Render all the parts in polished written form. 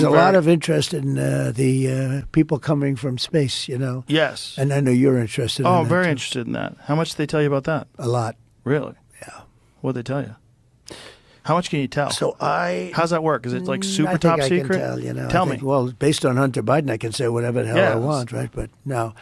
There's a lot of interest in the people coming from space, you know. Yes. And I know you're interested in that. Oh, I'm very too. interested in that. How much did they tell you about that? A lot. Really? Yeah. What'd they tell you? How much can you tell? So How's that work? Is it like super I think top I secret? Can tell, you know. Tell I think, me. Well, based on Hunter Biden, I can say whatever the hell I want, right? But no.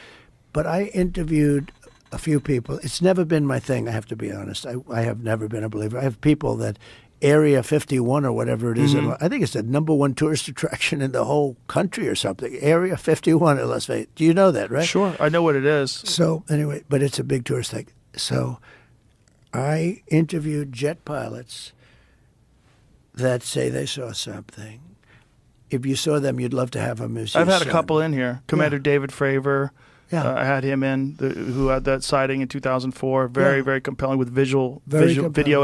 But I interviewed a few people. It's never been my thing, I have to be honest. I have never been a believer. I have people that Area 51 or whatever it is. I think it's the #1 tourist attraction in the whole country or something. Area 51 in Las Vegas. Do you know that, right? Sure. I know what it is. So anyway, but it's a big tourist thing. So I interviewed jet pilots that say they saw something. If you saw them, you'd love to have them as your I've had son. a couple in here. Commander David Fravor. Yeah. I had him in, who had that sighting in 2004. Very compelling with video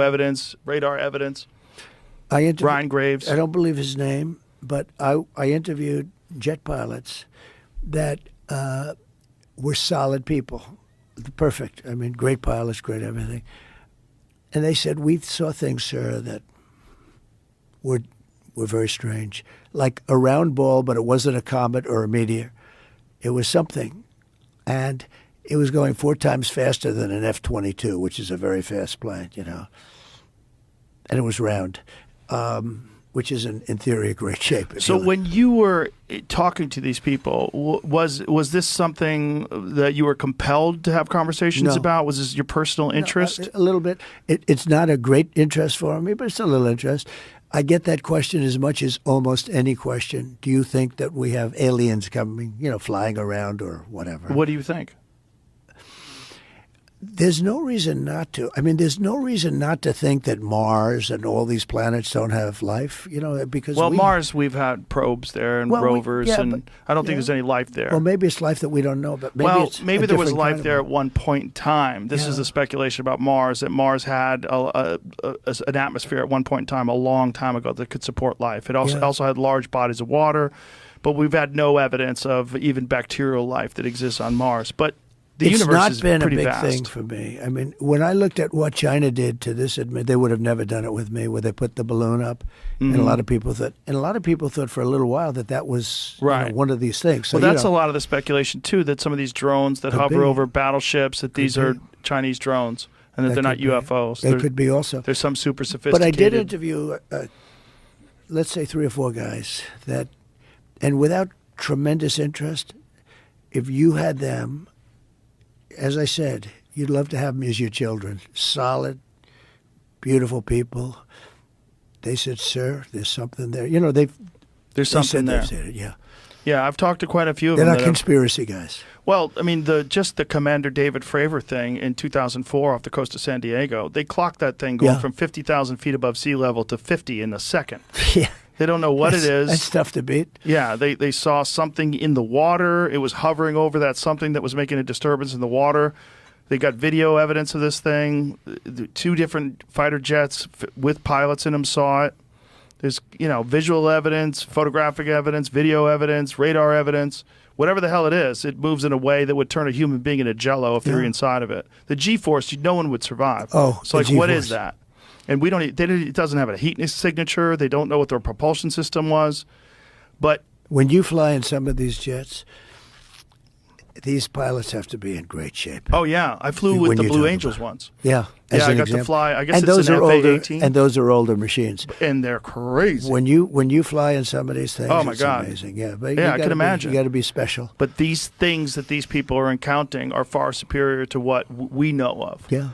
evidence, radar evidence. Ryan Graves. I don't believe his name, but I interviewed jet pilots that were solid people. Perfect. I mean, great pilots, great everything. And they said, we saw things, sir, that were very strange. Like a round ball, but it wasn't a comet or a meteor. It was something. And it was going 4 times faster than an F-22, which is a very fast plane, you know. And it was round, which is, in theory, a great shape. So when you were talking to these people, was this something that you were compelled to have conversations about? Was this your personal interest? No, a little bit. It's not a great interest for me, but it's a little interest. I get that question as much as almost any question. Do you think that we have aliens coming, you know, flying around or whatever? What do you think? There's no reason not to. I mean, there's no reason not to think that Mars and all these planets don't have life, you know, because Mars, we've had probes there and rovers, and I don't think there's any life there. Well, maybe it's life that we don't know, but maybe there was life there at one point in time. This is a speculation about Mars, that Mars had an atmosphere at one point in time, a long time ago, that could support life. It also had large bodies of water, but we've had no evidence of even bacterial life that exists on Mars. But it's universe not is been a pretty big vast. thing for me. I mean, when I looked at what China did to this, they would have never done it with me, where they put the balloon up, and a lot of people thought, for a little while that was one of these things. So, well, that's a lot of the speculation too. That some of these drones that hover over battleships, that these are Chinese drones, and that they're not UFOs. They could be also. There's some super sophisticated. But I did interview, let's say, 3 or 4 guys that, and without tremendous interest, if you had them. As I said, you'd love to have them as your children. Solid, beautiful people. They said, sir, there's something there. You know, there's something there. Said it, yeah. Yeah, I've talked to quite a few of them. They're not conspiracy guys. Well, I mean, just the Commander David Fravor thing in 2004 off the coast of San Diego, they clocked that thing going from 50,000 feet above sea level to 50 in a second. Yeah. They don't know what it is. That's tough to beat. Yeah, they saw something in the water. It was hovering over that something that was making a disturbance in the water. They got video evidence of this thing. 2 different fighter jets with pilots in them saw it. There's, visual evidence, photographic evidence, video evidence, radar evidence. Whatever the hell it is, it moves in a way that would turn a human being into jello if they're inside of it. The G-force, no one would survive. Oh, so what is that? And it doesn't have a heat signature. They don't know what their propulsion system was. But when you fly in some of these jets, these pilots have to be in great shape. Oh, yeah. I flew with the Blue Angels once. Yeah. I got to fly. I guess it's an FA-18. And those are older machines. And they're crazy. When you fly in some of these things, oh my God, amazing. Yeah, but I can imagine. You got to be special. But these things that these people are encountering are far superior to what we know of. Yeah.